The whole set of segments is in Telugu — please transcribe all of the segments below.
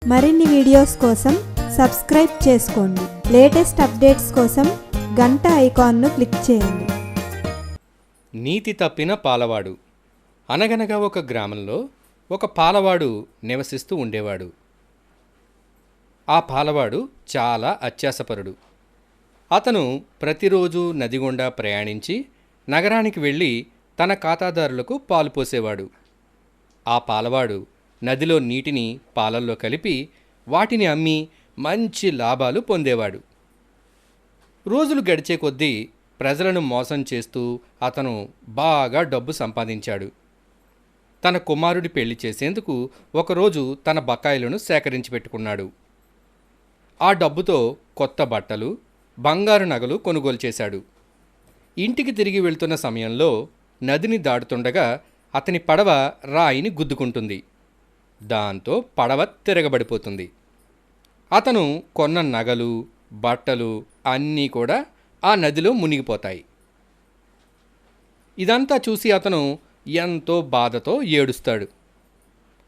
మరిన్ని వీడియోస్ కోసం సబ్స్క్రైబ్ చేసుకోండి. లేటెస్ట్ అప్డేట్స్ కోసం గంట ఐకాన్ను క్లిక్ చేయండి. నీతి తప్పిన పాలవాడు. అనగనగా ఒక గ్రామంలో ఒక పాలవాడు నివసిస్తూ ఉండేవాడు. ఆ పాలవాడు చాలా అత్యాసపరుడు. అతను ప్రతిరోజు నది గుండా ప్రయాణించి నగరానికి వెళ్ళి తన ఖాతాదారులకు పాలు పోసేవాడు. ఆ పాలవాడు నదిలో నీటిని పాలల్లో కలిపి వాటిని అమ్మి మంచి లాభాలు పొందేవాడు. రోజులు గడిచే కొద్దీ ప్రజలను మోసం చేస్తూ అతను బాగా డబ్బు సంపాదించాడు. తన కుమారుడి పెళ్లి చేసేందుకు ఒకరోజు తన బకాయిలను సేకరించి పెట్టుకున్నాడు. ఆ డబ్బుతో కొత్త బట్టలు, బంగారు నగలు కొనుగోలు చేశాడు. ఇంటికి తిరిగి వెళ్తున్న సమయంలో నదిని దాటుతుండగా అతని పడవ రాయిని గుద్దుకుంటుంది. దాంతో పడవ తిరగబడిపోతుంది. అతను కొన్న నగలు, బట్టలు అన్నీ కూడా ఆ నదిలో మునిగిపోతాయి. ఇదంతా చూసి అతను ఎంతో బాధతో ఏడుస్తాడు.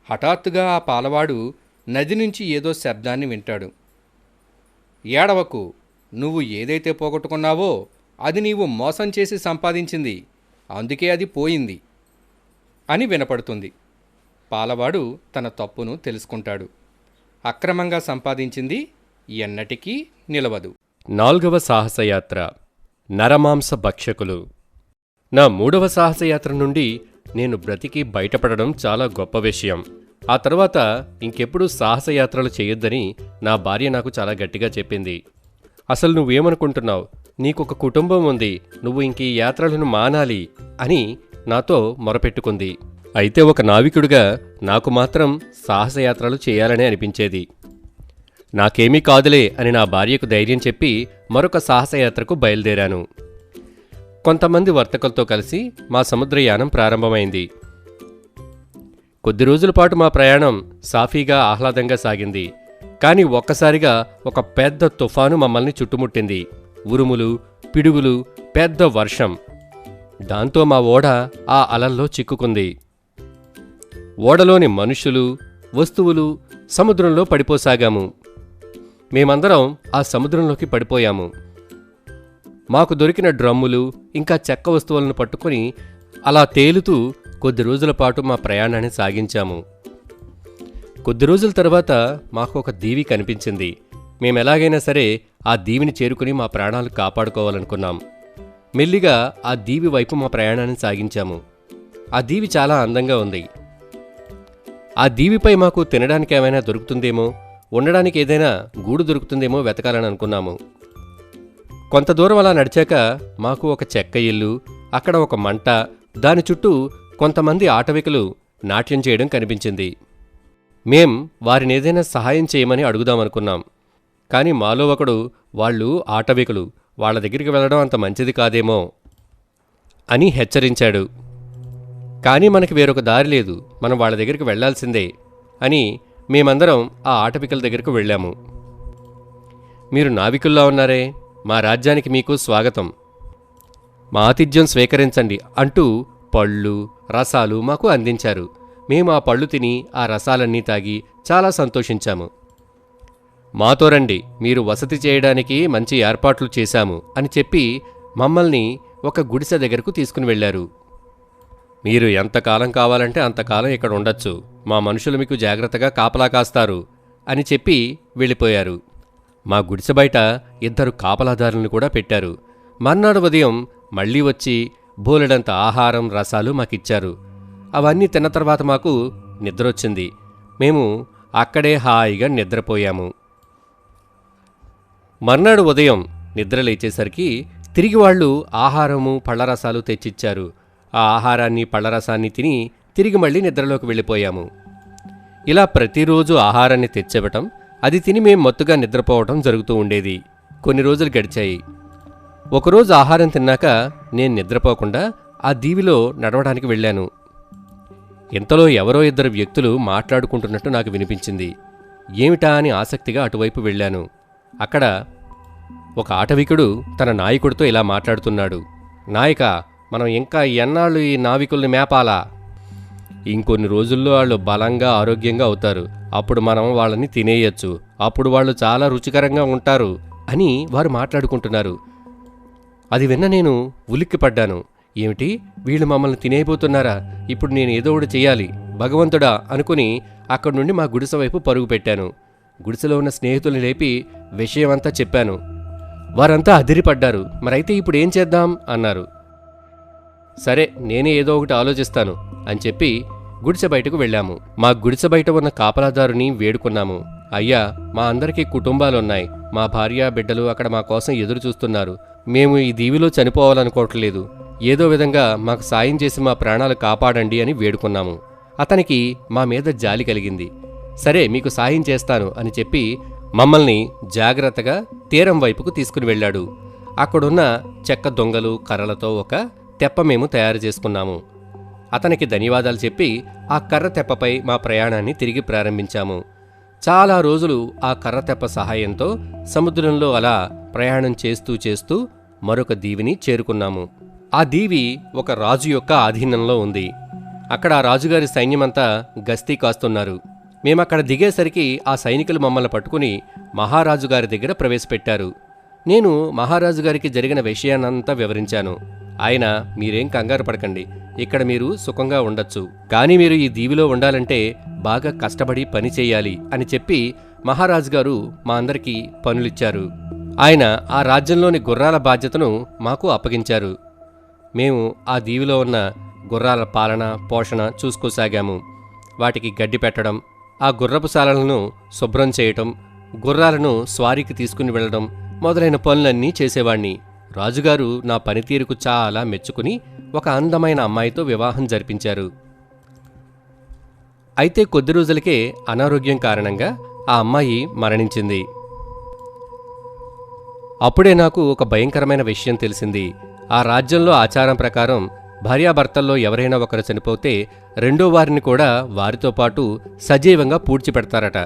హఠాత్తుగా ఆ పాలవాడు నది నుంచి ఏదో శబ్దాన్ని వింటాడు. ఏడవకు, నువ్వు ఏదైతే పోగొట్టుకున్నావో అది నీవు మోసం చేసి సంపాదించింది, అందుకే అది పోయింది అని వినపడుతుంది. పాలవాడు తన తప్పును తెలుసుకుంటాడు. అక్రమంగా సంపాదించింది ఎన్నటికీ నిలవదు. 4వ సాహసయాత్ర, నరమాంస భక్షకులు. నా 3వ సాహసయాత్ర నుండి నేను బ్రతికి బయటపడడం చాలా గొప్ప విషయం. ఆ తర్వాత ఇంకెప్పుడు సాహసయాత్రలు చేయొద్దని నా భార్య నాకు చాలా గట్టిగా చెప్పింది. అసలు నువ్వేమనుకుంటున్నావు? నీకొక కుటుంబం ఉంది, నువ్వు ఇంక ఈ యాత్రలను మానాలి అని నాతో మొరపెట్టుకుంది. అయితే ఒక నావికుడిగా నాకు మాత్రం సాహసయాత్రలు చేయాలనే అనిపించేది. నాకేమీ కాదులే అని నా భార్యకు ధైర్యం చెప్పి మరొక సాహసయాత్రకు బయలుదేరాను. కొంతమంది వర్తకులతో కలిసి మా సముద్రయానం ప్రారంభమైంది. కొద్ది రోజుల పాటు మా ప్రయాణం సాఫీగా ఆహ్లాదంగా సాగింది. కానీ ఒక్కసారిగా ఒక పెద్ద తుఫాను మమ్మల్ని చుట్టుముట్టింది. ఉరుములు, పిడుగులు, పెద్ద వర్షం. దాంతో మా ఓడ ఆ అలల్లో చిక్కుకుంది. ఓడలోని మనుషులు, వస్తువులు సముద్రంలో పడిపోసాగాము. మేమందరం ఆ సముద్రంలోకి పడిపోయాము. మాకు దొరికిన డ్రమ్ములు ఇంకా చెక్క వస్తువులను పట్టుకుని అలా తేలుతూ కొద్ది రోజుల పాటు మా ప్రయాణాన్ని సాగించాము. కొద్ది రోజుల తర్వాత మాకు ఒక దీవి కనిపించింది. మేమెలాగైనా సరే ఆ దీవిని చేరుకుని మా ప్రాణాలు కాపాడుకోవాలనుకున్నాం. మెల్లిగా ఆ దీవి వైపు మా ప్రయాణాన్ని సాగించాము. ఆ దీవి చాలా అందంగా ఉంది. ఆ దీవిపై మాకు తినడానికి ఏమైనా దొరుకుతుందేమో, ఉండడానికి ఏదైనా గూడు దొరుకుతుందేమో వెతకాలని అనుకున్నాము. కొంత దూరం అలా నడిచాక మాకు ఒక చెక్క ఇల్లు, అక్కడ ఒక మంట, దాని చుట్టూ కొంతమంది ఆటవికులు నాట్యం చేయడం కనిపించింది. మేం వారిని ఏదైనా సహాయం చేయమని అడుగుదామనుకున్నాం. కానీ మాలో ఒకడు వాళ్ళు ఆటవికులు, వాళ్ళ దగ్గరికి వెళ్ళడం అంత మంచిది కాదేమో అని హెచ్చరించాడు. కానీ మనకి వేరొక దారి లేదు, మనం వాళ్ళ దగ్గరికి వెళ్లాల్సిందే అని మేమందరం ఆ ఆటవికుల దగ్గరకు వెళ్ళాము. మీరు నావికుల్లా ఉన్నారే, మా రాజ్యానికి మీకు స్వాగతం, మా ఆతిథ్యం స్వీకరించండి అంటూ పళ్ళు, రసాలు మాకు అందించారు. మేము ఆ పళ్ళు తిని ఆ రసాలన్నీ తాగి చాలా సంతోషించాము. మాతో రండి, మీరు వసతి చేయడానికి మంచి ఏర్పాట్లు చేశాము అని చెప్పి మమ్మల్ని ఒక గుడిసె దగ్గరకు తీసుకుని వెళ్లారు. మీరు ఎంతకాలం కావాలంటే అంతకాలం ఇక్కడ ఉండొచ్చు, మా మనుషులు మీకు జాగ్రత్తగా కాపలా కాస్తారు అని చెప్పి వెళ్ళిపోయారు. మా గుడిసె బయట 2 కాపలాదారులను కూడా పెట్టారు. మర్నాడు ఉదయం మళ్లీ వచ్చి బోలెడంత ఆహారం, రసాలు మాకిచ్చారు. అవన్నీ తిన్న తర్వాత మాకు నిద్రొచ్చింది. మేము అక్కడే హాయిగా నిద్రపోయాము. మర్నాడు ఉదయం నిద్ర లేచేసరికి తిరిగి వాళ్ళు ఆహారము, పళ్ళరసాలు తెచ్చిచ్చారు. ఆ ఆహారాన్ని, పళ్ళరసాన్ని తిని తిరిగి మళ్ళీ నిద్రలోకి వెళ్ళిపోయాము. ఇలా ప్రతిరోజు ఆహారాన్ని తెచ్చివ్వటం, అది తిని మేం మత్తుగా నిద్రపోవటం జరుగుతూ ఉండేది. కొన్ని రోజులు గడిచాయి. ఒకరోజు ఆహారం తిన్నాక నేను నిద్రపోకుండా ఆ దీవిలో నడవడానికి వెళ్ళాను. ఇంతలో ఎవరో 2 వ్యక్తులు మాట్లాడుకుంటున్నట్టు నాకు వినిపించింది. ఏమిటా అని ఆసక్తిగా అటువైపు వెళ్ళాను. అక్కడ ఒక ఆటవికుడు తన నాయకుడితో ఇలా మాట్లాడుతున్నాడు. నాయకా, మనం ఇంకా ఎన్నాళ్ళు ఈ నావికుల్ని మేపాలా? ఇంకొన్ని రోజుల్లో వాళ్ళు బలంగా ఆరోగ్యంగా అవుతారు. అప్పుడు మనం వాళ్ళని తినేయచ్చు. అప్పుడు వాళ్ళు చాలా రుచికరంగా ఉంటారు అని వారు మాట్లాడుకుంటున్నారు. అది విన్న నేను ఉలిక్కిపడ్డాను. ఏమిటి, వీళ్ళు మమ్మల్ని తినేయబోతున్నారా? ఇప్పుడు నేను ఏదో ఒకటి చెయ్యాలి, భగవంతుడా అనుకుని అక్కడి నుండి మా గుడిసె వైపు పరుగు పెట్టాను. గుడిసెలో ఉన్న స్నేహితుల్ని లేపి విషయమంతా చెప్పాను. వారంతా అదిరిపడ్డారు. మరైతే ఇప్పుడు ఏం చేద్దాం అన్నారు. సరే, నేనే ఏదో ఒకటి ఆలోచిస్తాను అని చెప్పి గుడిసె బయటకు వెళ్ళాము. మా గుడిసె బయట ఉన్న కాపలాదారుని వేడుకున్నాము. అయ్యా, మా అందరికీ కుటుంబాలున్నాయి. మా భార్య బిడ్డలు అక్కడ మా కోసం ఎదురు చూస్తున్నారు. మేము ఈ దీవిలో చనిపోవాలనుకోవట్లేదు. ఏదో విధంగా మాకు సాయం చేసి మా ప్రాణాలు కాపాడండి అని వేడుకున్నాము. అతనికి మా మీద జాలి కలిగింది. సరే, మీకు సాయం చేస్తాను అని చెప్పి మమ్మల్ని జాగ్రత్తగా తీరం వైపుకు తీసుకుని వెళ్ళాడు. అక్కడున్న చెక్క దొంగలు కర్రలతో ఒక తెప్ప మేము తయారు చేసుకున్నాము. అతనికి ధన్యవాదాలు చెప్పి ఆ కర్ర తెప్పపై మా ప్రయాణాన్ని తిరిగి ప్రారంభించాము. చాలా రోజులు ఆ కర్ర తెప్ప సహాయంతో సముద్రంలో అలా ప్రయాణం చేస్తూ చేస్తూ మరొక దీవిని చేరుకున్నాము. ఆ దీవి ఒక రాజు యొక్క ఆధీనంలో ఉంది. అక్కడ ఆ రాజుగారి సైన్యమంతా గస్తీ కాస్తున్నారు. మేమక్కడ దిగేసరికి ఆ సైనికులు మమ్మల్ని పట్టుకుని మహారాజు గారి దగ్గర ప్రవేశపెట్టారు. నేను మహారాజు గారికి జరిగిన విషయాన్నంతా వివరించాను. ఆయన, మీరేం కంగారు పడకండి, ఇక్కడ మీరు సుఖంగా ఉండొచ్చు, కానీ మీరు ఈ దీవిలో ఉండాలంటే బాగా కష్టపడి పని చేయాలి అని చెప్పి మహారాజు గారు మా అందరికీ పనులిచ్చారు. ఆయన ఆ రాజ్యంలోని గుర్రాల బాధ్యతను మాకు అప్పగించారు. మేము ఆ దీవిలో ఉన్న గుర్రాల పాలన పోషణ చూసుకోసాగాము. వాటికి గడ్డి పెట్టడం, ఆ గుర్రపుశాలలను శుభ్రం చేయటం, గుర్రాలను స్వారీకి తీసుకుని వెళ్ళడం మొదలైన పనులన్నీ చేసేవాణ్ణి. రాజుగారు నా పనితీరుకు చాలా మెచ్చుకుని ఒక అందమైన అమ్మాయితో వివాహం జరిపించారు. అయితే కొద్ది రోజులకే అనారోగ్యం కారణంగా ఆ అమ్మాయి మరణించింది. అప్పుడే నాకు ఒక భయంకరమైన విషయం తెలిసింది. ఆ రాజ్యంలో ఆచారం ప్రకారం భార్యాభర్తల్లో ఎవరైనా ఒకరు చనిపోతే రెండో వారిని కూడా వారితో పాటు సజీవంగా పూడ్చిపెడతారట.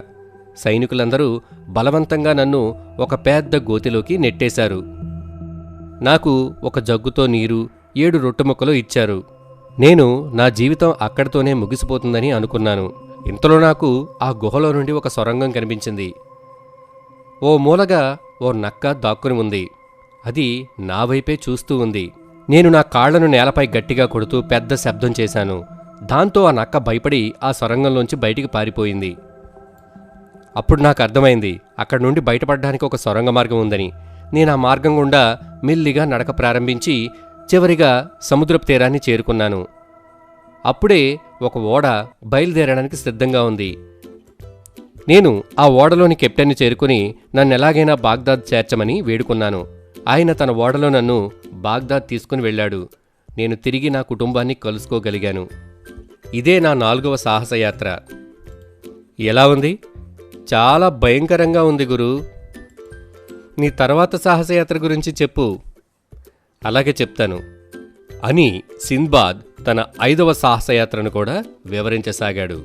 సైనికులందరూ బలవంతంగా నన్ను ఒక పెద్ద గోతిలోకి నెట్టేశారు. నాకు ఒక జగ్గుతో నీరు 7 రొట్టె ముక్కలు ఇచ్చారు. నేను నా జీవితం అక్కడితోనే ముగిసిపోతుందని అనుకున్నాను. ఇంతలో నాకు ఆ గుహలో నుండి ఒక సొరంగం కనిపించింది. ఓ మూలగా ఓ నక్క దాక్కుని ఉంది. అది నా వైపే చూస్తూ ఉంది. నేను నా కాళ్లను నేలపై గట్టిగా కొడుతూ పెద్ద శబ్దం చేశాను. దాంతో ఆ నక్క భయపడి ఆ సొరంగంలోంచి బయటికి పారిపోయింది. అప్పుడు నాకు అర్థమైంది, అక్కడి నుండి బయటపడడానికి ఒక సొరంగ మార్గం ఉందని. నేను ఆ మార్గం గుండా మెల్లిగా నడక ప్రారంభించి చివరిగా సముద్రపు తీరాన్ని చేరుకున్నాను. అప్పుడే ఒక ఓడ బయలుదేరడానికి సిద్ధంగా ఉంది. నేను ఆ ఓడలోని కెప్టెన్ని చేరుకుని నన్నెలాగైనా బాగ్దాద్ చేర్చమని వేడుకున్నాను. ఆయన తన ఓడలో నన్ను బాగ్దాద్ తీసుకుని వెళ్ళాడు. నేను తిరిగి నా కుటుంబాన్ని కలుసుకోగలిగాను. ఇదే నా 4వ సాహసయాత్ర. ఎలా ఉంది? చాలా భయంకరంగా ఉంది గురు. నీ తర్వాత సాహసయాత్ర గురించి చెప్పు. అలాగే చెప్తాను అని సింద్బాద్ తన 5వ సాహసయాత్రను కూడా వివరించసాగాడు.